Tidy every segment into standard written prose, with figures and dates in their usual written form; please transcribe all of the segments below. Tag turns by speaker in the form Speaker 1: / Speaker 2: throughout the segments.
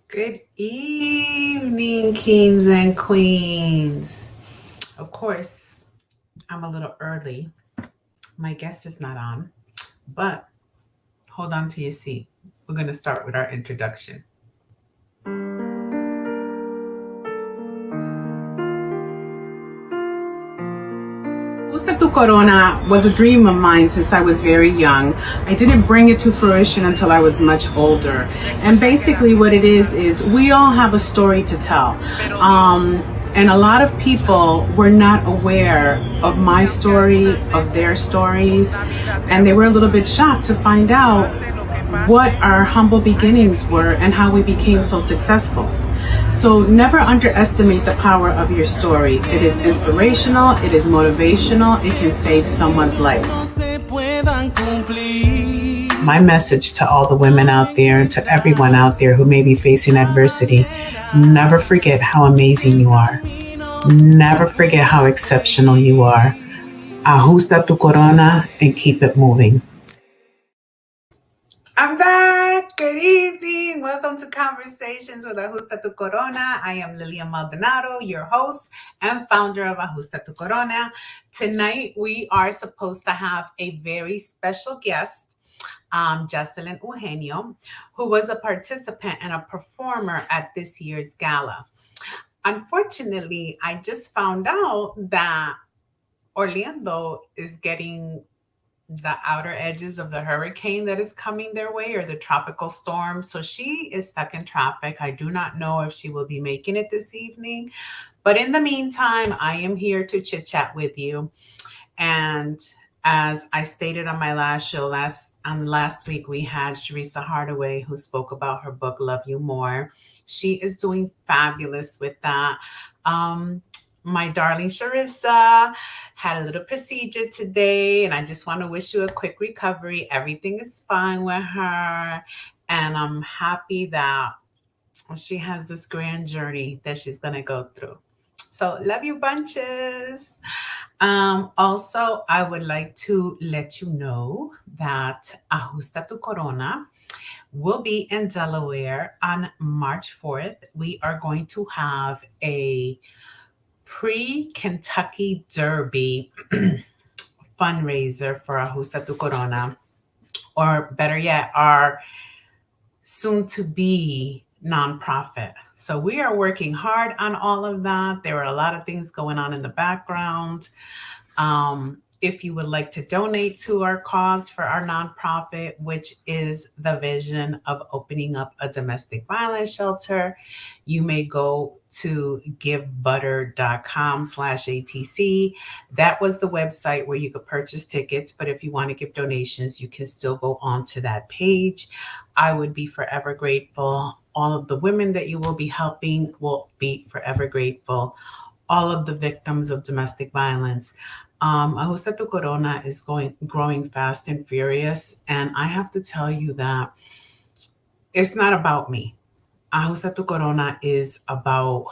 Speaker 1: Good evening, kings and queens. Of course, I'm a little early. My guest is not on, but hold on to your seat. We're going to start with our introduction. Ajusta Tu Corona was a dream of mine since I was very young. I didn't bring it to fruition until I was much older. And basically what it is we all have a story to tell. And a lot of people were not aware of my story, of their stories, and they were a little bit shocked to find out what our humble beginnings were and how we became so successful. So never underestimate the power of your story. It is inspirational, it is motivational, it can save someone's life. My message to all the women out there and to everyone out there who may be facing adversity, never forget how amazing you are. Never forget how exceptional you are. Ajusta tu corona and keep it moving. I'm back. Good evening. Welcome to Conversations with Ajusta Tu Corona. I am Lilian Maldonado, your host and founder of Ajusta Tu Corona. Tonight, we are supposed to have a very special guest, Jocelyn Eugenio, who was a participant and a performer at this year's gala. Unfortunately, I just found out that Orlando is getting the outer edges of the hurricane that is coming their way, or the tropical storm. So she is stuck in traffic. I do not know if she will be making it this evening. But in the meantime, I am here to chit chat with you. And as I stated on my last show, last week, we had Sharissa Hardaway, who spoke about her book, Love You More. She is doing fabulous with that. My darling Sharissa had a little procedure today, and I just want to wish you a quick recovery. Everything is fine with her, and I'm happy that she has this grand journey that she's going to go through. So love you bunches. Also, I would like to let you know that Ajusta Tu Corona will be in Delaware on March 4th. We are going to have a pre-Kentucky Derby fundraiser for Ajusta Tu Corona, or better yet, our soon-to-be nonprofit. So we are working hard on all of that. There are a lot of things going on in the background. If you would like to donate to our cause for our nonprofit, which is the vision of opening up a domestic violence shelter, you may go to givebutter.com/ATC. That was the website where you could purchase tickets. But if you want to give donations, you can still go onto that page. I would be forever grateful. All of the women that you will be helping will be forever grateful. All of the victims of domestic violence. Ajusta Tu Corona is growing fast and furious. And I have to tell you that it's not about me. Ajusta Tu Corona is about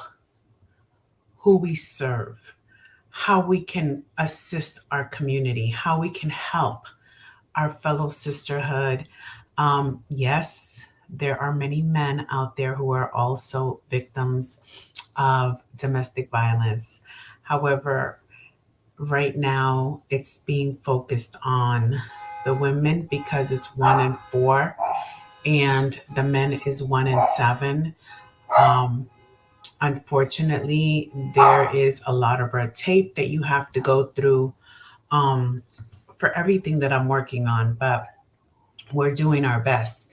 Speaker 1: who we serve, how we can assist our community, how we can help our fellow sisterhood. Yes, there are many men out there who are also victims of domestic violence. However, right now it's being focused on the women because it's 1 in 4, and the men is 1 in 7. Unfortunately, there is a lot of red tape that you have to go through for everything that I'm working on, but we're doing our best.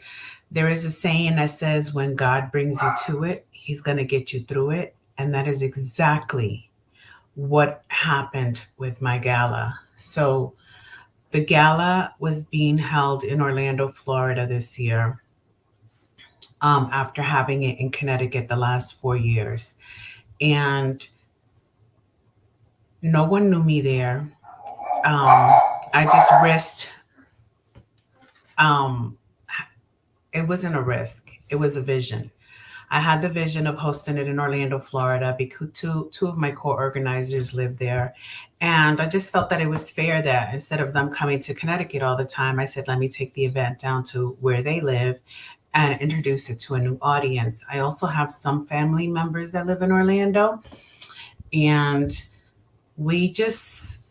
Speaker 1: There is a saying that says, when God brings you to it, he's going to get you through it. And that is exactly what happened with my gala. So the gala was being held in Orlando, Florida this year, after having it in Connecticut the last 4 years. And no one knew me there. I just risked, it wasn't a risk, it was a vision. I had the vision of hosting it in Orlando, Florida, because two of my co-organizers live there. And I just felt that it was fair that instead of them coming to Connecticut all the time, I said, let me take the event down to where they live and introduce it to a new audience. I also have some family members that live in Orlando, and we just,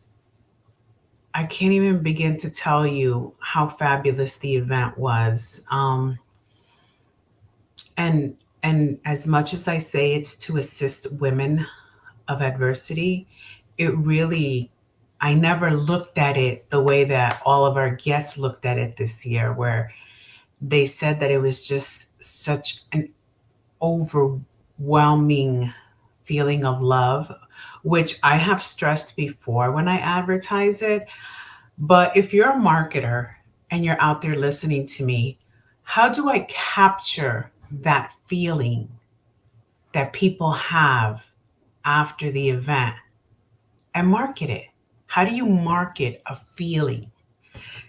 Speaker 1: I can't even begin to tell you how fabulous the event was. And as much as I say it's to assist women of adversity, it really, I never looked at it the way that all of our guests looked at it this year, where they said that it was just such an overwhelming feeling of love, which I have stressed before when I advertise it. But if you're a marketer and you're out there listening to me, how do I capture that feeling that people have after the event and market it? How do you market a feeling?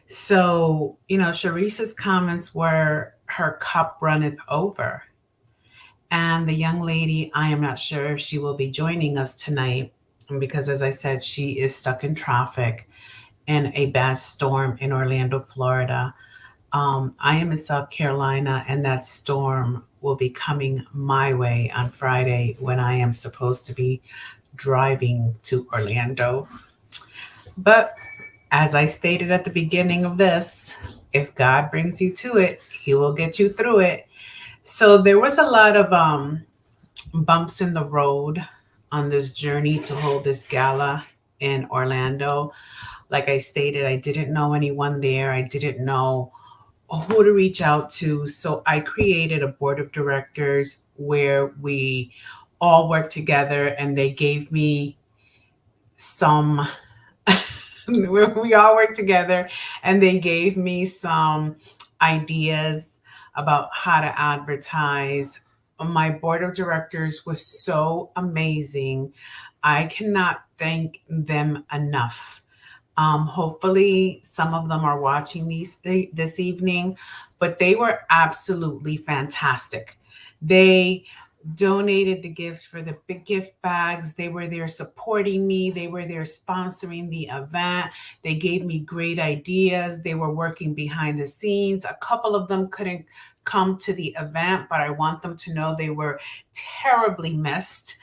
Speaker 1: So, Sharice's comments were her cup runneth over. And the young lady, I am not sure if she will be joining us tonight because, as I said, she is stuck in traffic in a bad storm in Orlando, Florida. I am in South Carolina, and that storm will be coming my way on Friday when I am supposed to be driving to Orlando. But as I stated at the beginning of this, if God brings you to it, He will get you through it. So there was a lot of bumps in the road on this journey to hold this gala in Orlando. Like I stated, I didn't know anyone there. I didn't know who to reach out to. So I created a board of directors where we all worked together, and they gave me some we all worked together, and they gave me some ideas about how to advertise. My board of directors was so amazing. I cannot thank them enough. Hopefully, some of them are watching this evening, but they were absolutely fantastic. They donated the gifts for the big gift bags. They were there supporting me. They were there sponsoring the event. They gave me great ideas. They were working behind the scenes. A couple of them couldn't come to the event, but I want them to know they were terribly missed.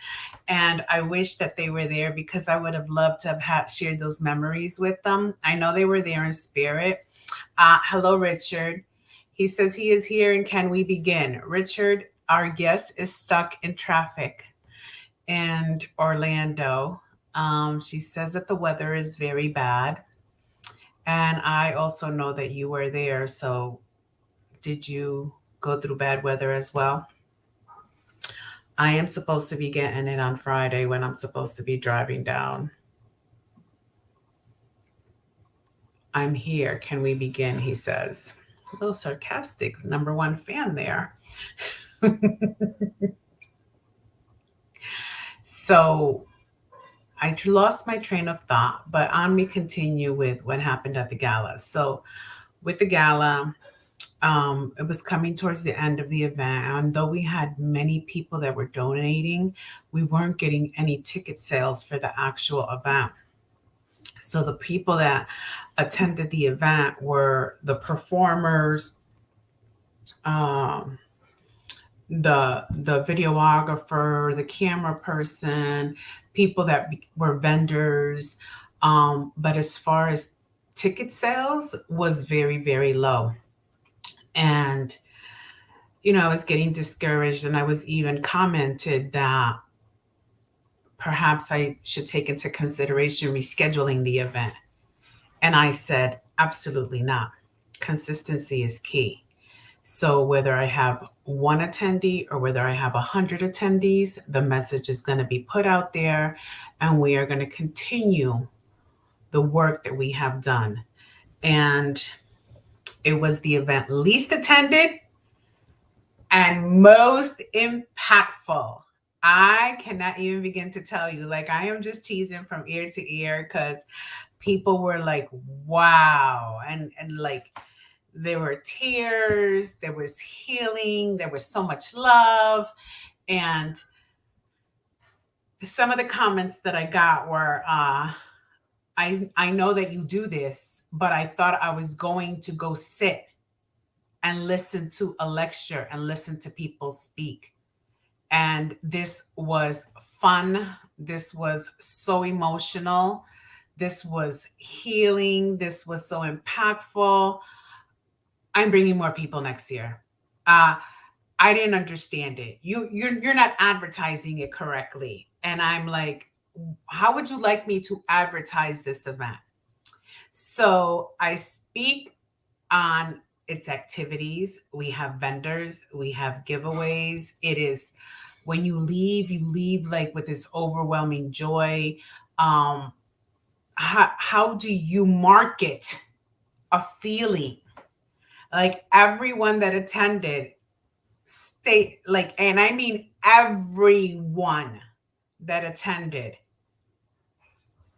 Speaker 1: And I wish that they were there because I would have loved to have shared those memories with them. I know they were there in spirit. Hello, Richard. He says he is here and can we begin? Richard, our guest is stuck in traffic in Orlando. She says that the weather is very bad. And I also know that you were there. So did you go through bad weather as well? I am supposed to be getting it on Friday when I'm supposed to be driving down. I'm here. Can we begin? He says. A little sarcastic, number one fan there. So I lost my train of thought, but on me continue with what happened at the gala. So with the gala, it was coming towards the end of the event. And though we had many people that were donating, we weren't getting any ticket sales for the actual event. So the people that attended the event were the performers, um, the videographer, the camera person, people that were vendors. But as far as ticket sales was very, very low. And, I was getting discouraged, and I was even commented that perhaps I should take into consideration rescheduling the event. And I said, absolutely not. Consistency is key. So whether I have one attendee or whether I have 100 attendees, the message is going to be put out there, and we are going to continue the work that we have done. And it was the event least attended and most impactful. I cannot even begin to tell you. Like, I am just teasing from ear to ear because people were like, wow. And like, there were tears, there was healing, there was so much love. And some of the comments that I got were, I know that you do this, but I thought I was going to go sit and listen to a lecture and listen to people speak. And this was fun. This was so emotional. This was healing. This was so impactful. I'm bringing more people next year. Uh, I didn't understand it. You're not advertising it correctly. And I'm like, how would you like me to advertise this event? So I speak on its activities. We have vendors, we have giveaways. It is when you leave like with this overwhelming joy. Um, how do you market a feeling? Like everyone that attended state like, and I mean everyone that attended.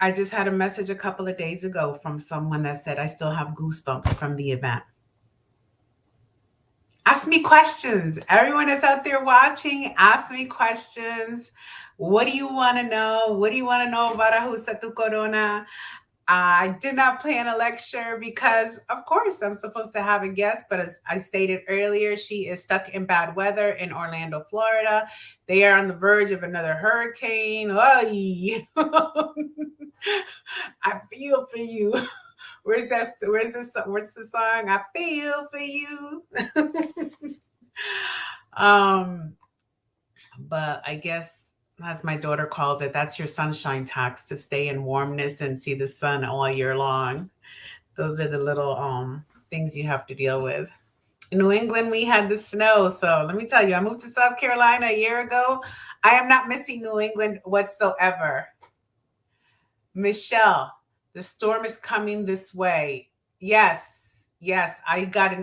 Speaker 1: I just had a message a couple of days ago from someone that said, I still have goosebumps from the event. Ask me questions. Everyone that's out there watching, ask me questions. What do you want to know? What do you want to know about Ajusta Tu Corona? I did not plan a lecture because, of course, I'm supposed to have a guest, but as I stated earlier, she is stuck in bad weather in Orlando, Florida. They are on the verge of another hurricane. Oy. I feel for you. Where's the song? I feel for you. um, but I guess, as my daughter calls it, that's your sunshine tax, to stay in warmness and see the sun all year long. Those are the little things you have to deal with. In New England, we had the snow. So let me tell you, I moved to South Carolina a year ago. I am not missing New England whatsoever. Michelle, the storm is coming this way. Yes, yes, I got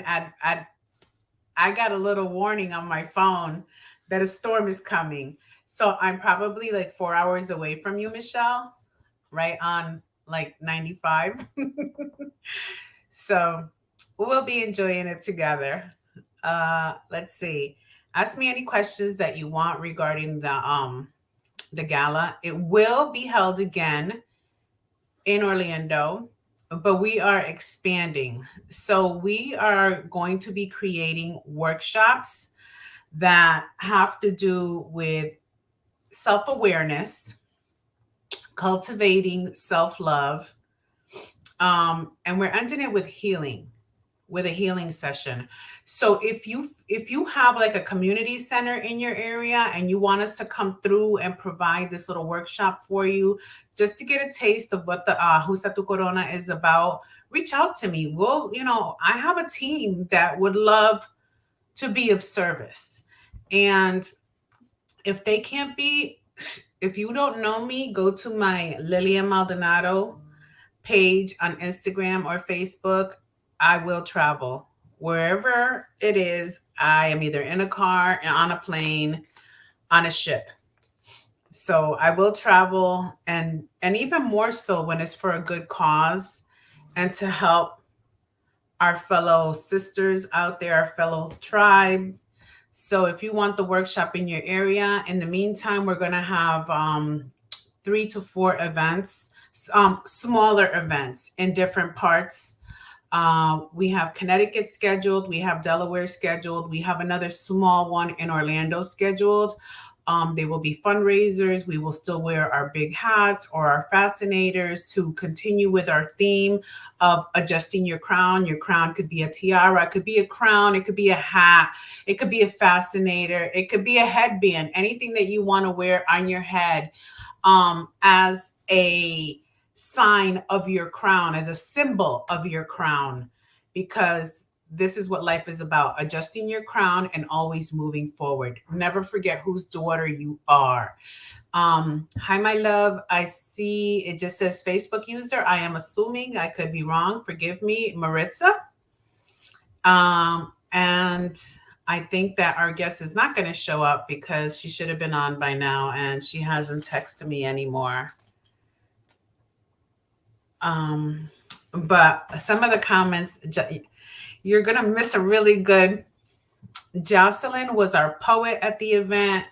Speaker 1: I got a little warning on my phone that a storm is coming. So I'm probably like 4 hours away from you, Michelle, right on like 95. So we'll be enjoying it together. Let's see. Ask me any questions that you want regarding the gala. It will be held again in Orlando, but we are expanding. So we are going to be creating workshops that have to do with self awareness, cultivating self love, and we're ending it with healing, with a healing session. So if you have like a community center in your area and you want us to come through and provide this little workshop for you, just to get a taste of what the Ajusta Tu Corona is about, reach out to me. I have a team that would love to be of service. And if they can't be, if you don't know me, go to my Lilia Maldonado page on Instagram or Facebook. I will travel wherever it is. I am either in a car, on a plane, on a ship. So I will travel, and even more so when it's for a good cause and to help our fellow sisters out there, our fellow tribe. So if you want the workshop in your area, in the meantime, we're going to have 3 to 4 events, smaller events in different parts. We have Connecticut scheduled. We have Delaware scheduled. We have another small one in Orlando scheduled. They will be fundraisers. We will still wear our big hats or our fascinators to continue with our theme of adjusting your crown. Your crown could be a tiara, it could be a crown, it could be a hat, it could be a fascinator, it could be a headband, anything that you want to wear on your head as a sign of your crown, as a symbol of your crown, because this is what life is about: adjusting your crown and always moving forward. Never forget whose daughter you are. Hi, my love. I see it just says Facebook user. I am assuming, I could be wrong. Forgive me, Maritza. And I think that our guest is not going to show up because she should have been on by now and she hasn't texted me anymore. But some of the comments, you're going to miss a really good. Jocelyn was our poet at the event.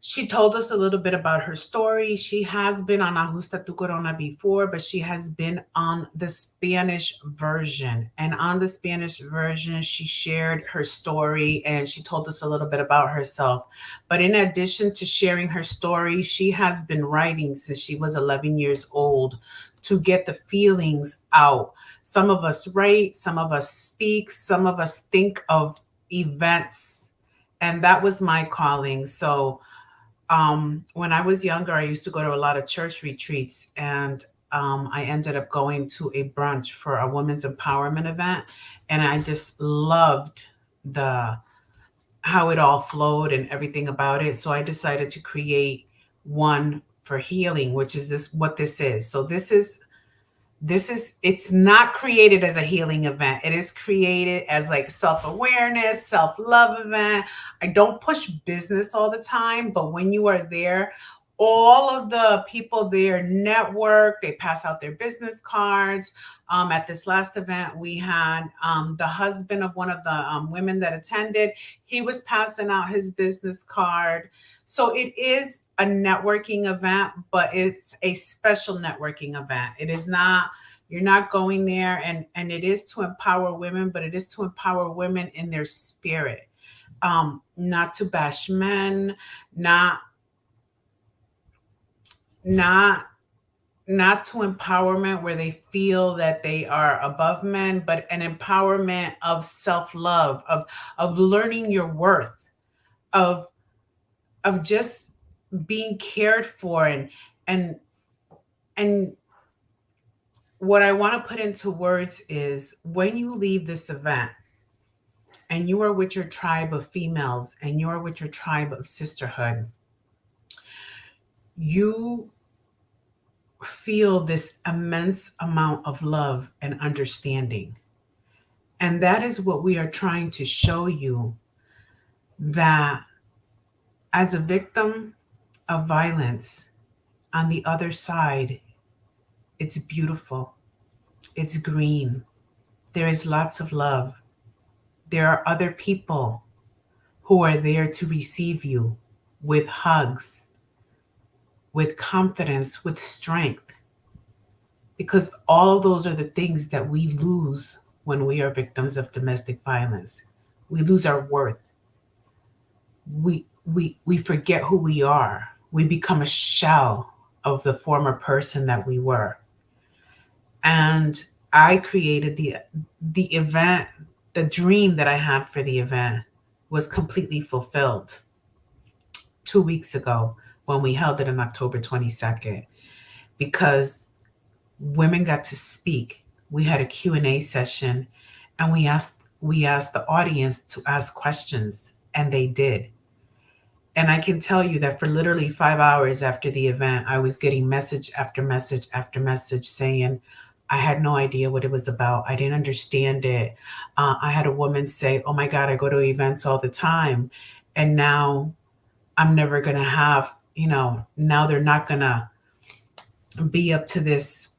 Speaker 1: She told us a little bit about her story. She has been on Ajusta Tu Corona before, but she has been on the Spanish version. And on the Spanish version, she shared her story and she told us a little bit about herself. But in addition to sharing her story, she has been writing since she was 11 years old to get the feelings out. Some of us write, some of us speak, some of us think of events. And that was my calling. So, when I was younger, I used to go to a lot of church retreats, and I ended up going to a brunch for a women's empowerment event, and I just loved the how it all flowed and everything about it. So I decided to create one for healing, which is what this is. So it's not created as a healing event. It is created as like self-awareness, self-love event. I don't push business all the time, but when you are there, all of the people there network, they pass out their business cards. At this last event, we had the husband of one of the women that attended. He was passing out his business card. So it is a networking event, but it's a special networking event. It is not, you're not going there, and it is to empower women, but it is to empower women in their spirit. Not to bash men, not not not to empowerment where they feel that they are above men, but an empowerment of self-love, of learning your worth, of just being cared for, and and what I want to put into words is when you leave this event and you are with your tribe of females and you are with your tribe of sisterhood, you feel this immense amount of love and understanding. And that is what we are trying to show you, that as a victim of violence, on the other side, it's beautiful, it's green, there is lots of love. There are other people who are there to receive you with hugs, with confidence, with strength, because all of those are the things that we lose when we are victims of domestic violence. We lose our worth. We forget who we are. We become a shell of the former person that we were. And I created the event. The dream that I had for the event was completely fulfilled 2 weeks ago when we held it on October 22nd, because women got to speak. We had a Q&A session, and we asked the audience to ask questions, and they did. And I can tell you that for literally 5 hours after the event, I was getting message after message after message saying, I had no idea what it was about. I didn't understand it. I had a woman say, oh my God, I go to events all the time. And now I'm never going to have, now they're not going to be up to this,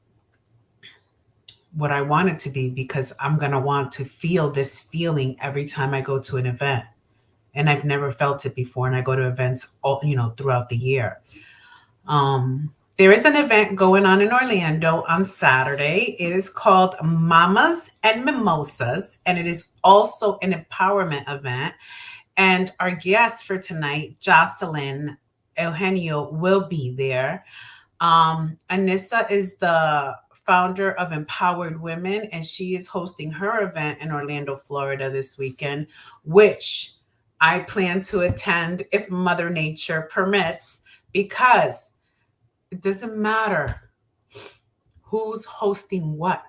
Speaker 1: what I want it to be, because I'm going to want to feel this feeling every time I go to an event. And I've never felt it before. And I go to events all, throughout the year. There is an event going on in Orlando on Saturday. It is called Mamas and Mimosas, and it is also an empowerment event. And our guest for tonight, Jocelyn Eugenio, will be there. Anissa is the founder of Empowered Women, and she is hosting her event in Orlando, Florida this weekend, which I plan to attend if Mother Nature permits, because it doesn't matter who's hosting what.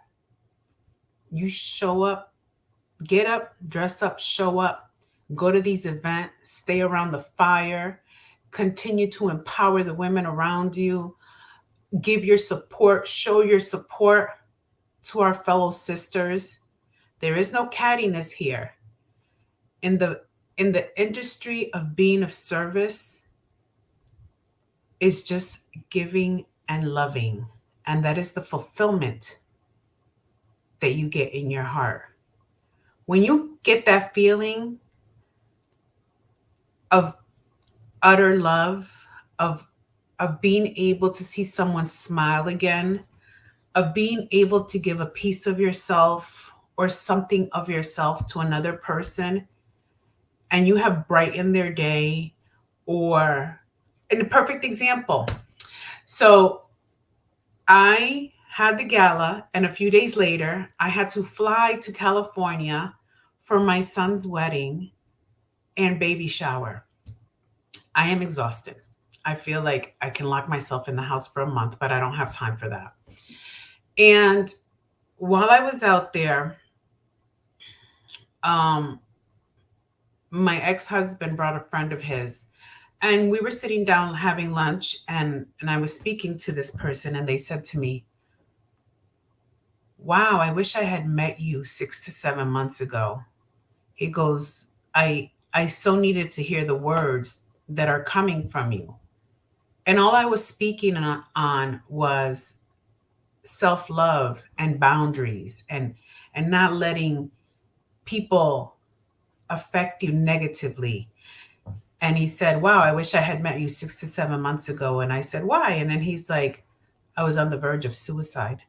Speaker 1: You show up, get up, dress up, show up, go to these events, stay around the fire, continue to empower the women around you, give your support, show your support to our fellow sisters. There is no cattiness here. In the industry of being of service, is just giving and loving. And that is the fulfillment that you get in your heart. When you get that feeling of utter love, of being able to see someone smile again, of being able to give a piece of yourself or something of yourself to another person, and you have brightened their day. Or, in a perfect example, so I had the gala, and a few days later, I had to fly to California for my son's wedding and baby shower. I am exhausted. I feel like I can lock myself in the house for a month, but I don't have time for that. And while I was out there, um, my ex-husband brought a friend of his, and we were sitting down having lunch, and I was speaking to this person, and they said to me, "Wow, I wish I had met you 6 to 7 months ago." He goes, I so needed to hear the words that are coming from you. And all I was speaking on was self-love and boundaries, and not letting people affect you negatively. And he said, "Wow, I wish I had met you 6 to 7 months ago." And I said, "Why?" And then he's like, "I was on the verge of suicide."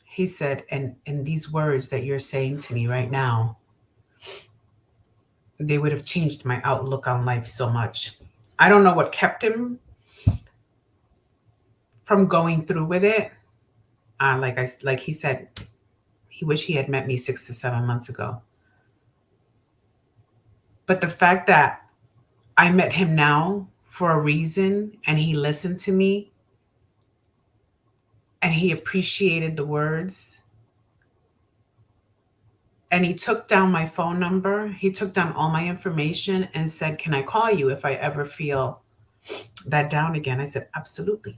Speaker 1: He said, and these words that you're saying to me right now, they would have changed my outlook on life so much. I don't know what kept him from going through with it. Like he said, he wished he had met me 6 to 7 months ago. But the fact that I met him now for a reason, and he listened to me, and he appreciated the words, and he took down my phone number, he took down all my information and said, "Can I call you if I ever feel that down again?" I said, "Absolutely."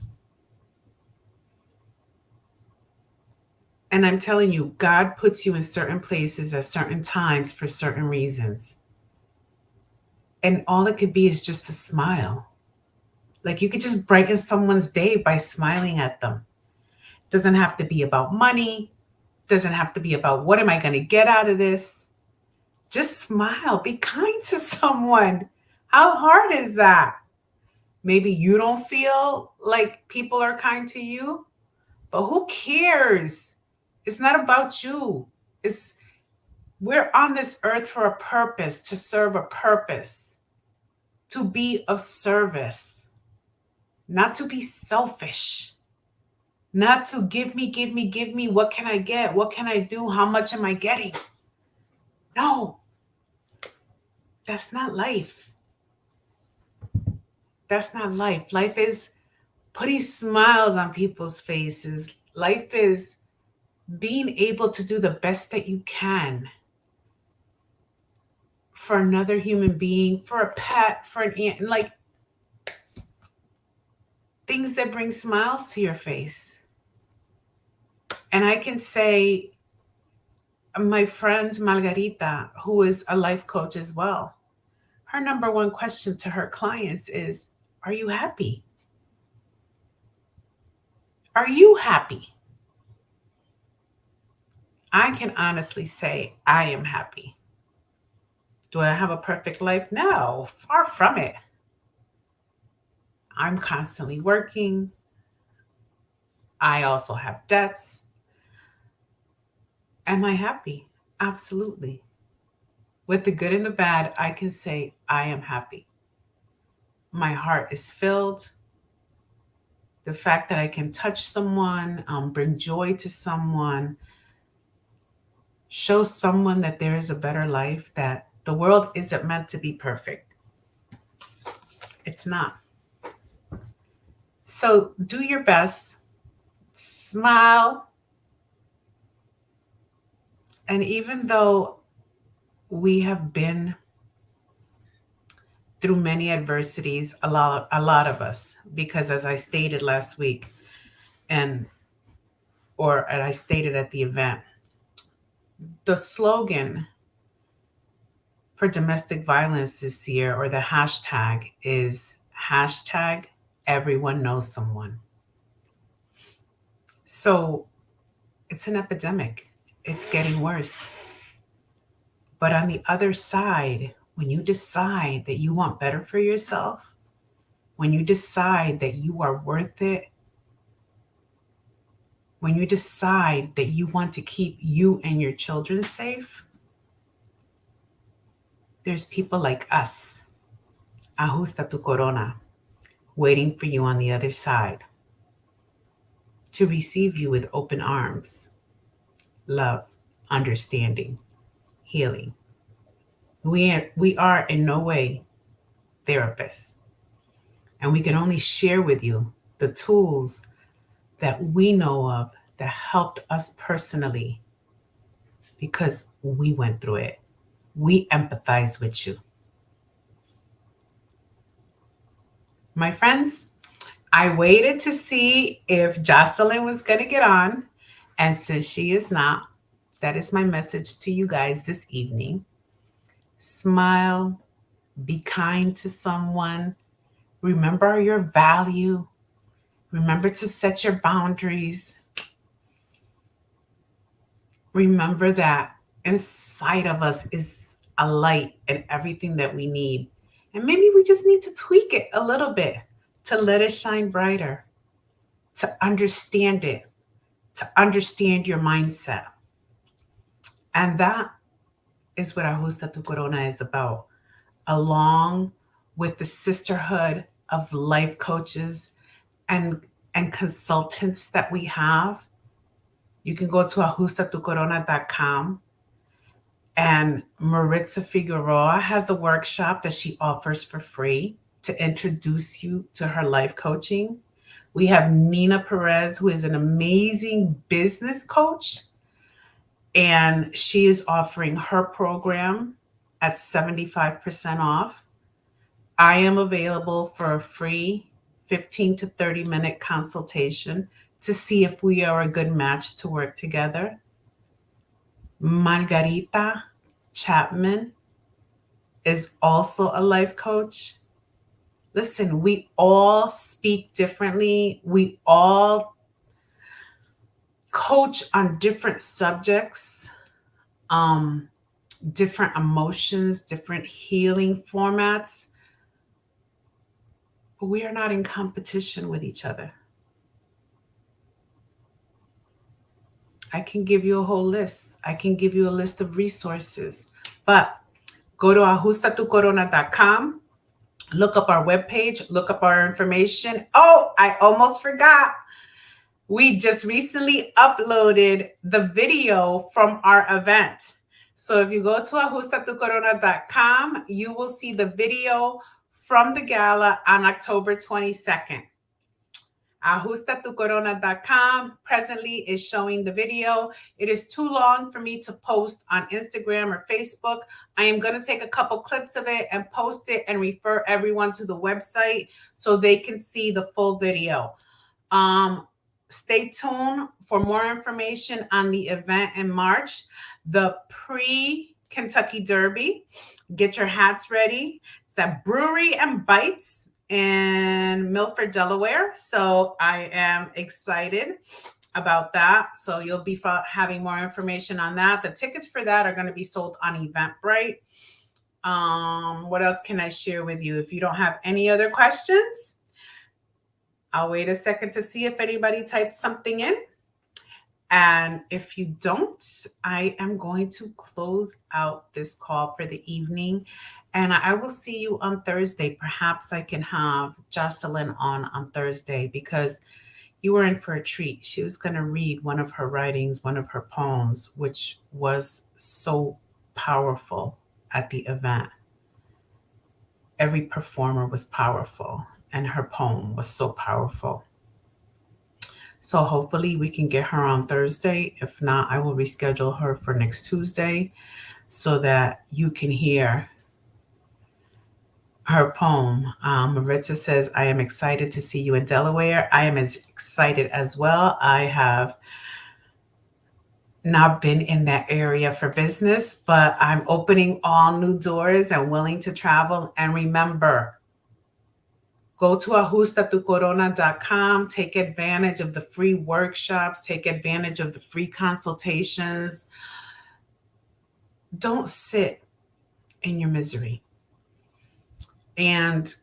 Speaker 1: And I'm telling you, God puts you in certain places at certain times for certain reasons. And all it could be is just a smile. Like, you could just brighten someone's day by smiling at them. Doesn't have to be about money. Doesn't have to be about what am I going to get out of this. Just smile. Be kind to someone. How hard is that? Maybe you don't feel like people are kind to you, but who cares? It's not about you. It's We're on this earth for a purpose, to serve a purpose, to be of service, not to be selfish, not to give me, give me, give me. What can I get? What can I do? How much am I getting? No, that's not life. That's not life. Life is putting smiles on people's faces. Life is being able to do the best that you can for another human being, for a pet, for an ant, like things that bring smiles to your face. And I can say, my friend Margarita, who is a life coach as well, her number one question to her clients is, "Are you happy? Are you happy?" I can honestly say I am happy. Do I have a perfect life? No, far from it. I'm constantly working. I also have debts. Am I happy? Absolutely. With the good and the bad, I can say I am happy. My heart is filled. The fact that I can touch someone, bring joy to someone, show someone that there is a better life, that the world isn't meant to be perfect. It's not. So do your best, smile. And even though we have been through many adversities, a lot of us, because as I stated last week, and and I stated at the event, the slogan for domestic violence this year, or the hashtag, is hashtag everyone knows someone. So it's an epidemic. It's getting worse. But on the other side, when you decide that you want better for yourself, when you decide that you are worth it, when you decide that you want to keep you and your children safe, there's people like us, Ajusta Tu Corona, waiting for you on the other side to receive you with open arms, love, understanding, healing. We are in no way therapists, and we can only share with you the tools that we know of that helped us personally because we went through it. We empathize with you. My friends, I waited to see if Jocelyn was going to get on. And since she is not, that is my message to you guys this evening. Smile, be kind to someone, remember your value, remember to set your boundaries. Remember that inside of us is a light and everything that we need. And maybe we just need to tweak it a little bit to let it shine brighter, to understand it, to understand your mindset. And that is what Ajusta Tu Corona is about, along with the sisterhood of life coaches and consultants that we have. You can go to ajustatucorona.com, and Maritza Figueroa has a workshop that she offers for free to introduce you to her life coaching. We have Nina Perez, who is an amazing business coach, and she is offering her program at 75% off. I am available for a free 15 to 30-minute consultation to see if we are a good match to work together. Margarita Chapman is also a life coach. Listen, we all speak differently. We all coach on different subjects, different emotions, different healing formats. But we are not in competition with each other. I can give you a whole list. I can give you a list of resources. But go to ajustatucorona.com, look up our webpage, look up our information. Oh, I almost forgot. We just recently uploaded the video from our event. So if you go to ajustatucorona.com, you will see the video from the gala on October 22nd. Ajustatucorona.com presently is showing the video. It is too long for me to post on Instagram or Facebook. I am going to take a couple clips of it and post it and refer everyone to the website so they can see the full video. Stay tuned for more information on the event in March, the pre-Kentucky Derby. Get your hats ready. It's at Brewery and Bites in Milford, Delaware. So I am excited about that. So you'll be having more information on that. The tickets for that are going to be sold on Eventbrite. What else can I share with you? If you don't have any other questions, I'll wait a second to see if anybody types something in. And if you don't, I am going to close out this call for the evening. And I will see you on Thursday. Perhaps I can have Jocelyn on Thursday because you were in for a treat. She was going to read one of her writings, one of her poems, which was so powerful at the event. Every performer was powerful, and her poem was so powerful. So hopefully we can get her on Thursday. If not, I will reschedule her for next Tuesday so that you can hear her poem. Maritza says, I am excited to see you in Delaware. I am as excited as well. I have not been in that area for business, but I'm opening all new doors and willing to travel. And remember, go to ajustatucorona.com, take advantage of the free workshops, take advantage of the free consultations. Don't sit in your misery. And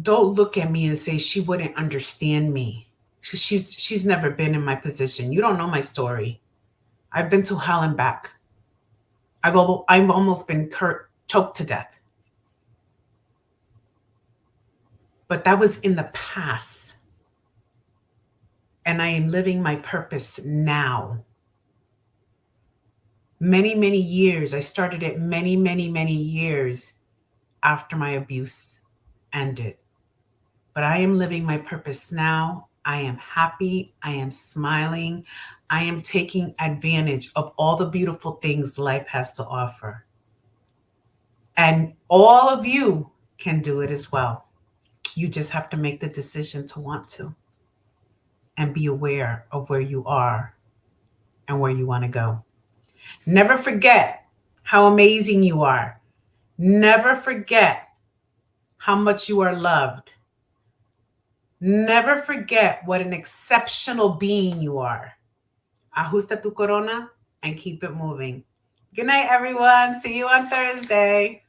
Speaker 1: don't look at me and say she wouldn't understand me. She's never been in my position. You don't know my story. I've been to hell and back. I've almost been choked to death. But that was in the past. And I am living my purpose now. Many, many years. I started it many, many, many years after my abuse ended. But I am living my purpose now. I am happy. I am smiling. I am taking advantage of all the beautiful things life has to offer. And all of you can do it as well. You just have to make the decision to want to and be aware of where you are and where you want to go. Never forget how amazing you are. Never forget how much you are loved. Never forget what an exceptional being you are. Ajusta tu corona and keep it moving. Good night, everyone. See you on Thursday.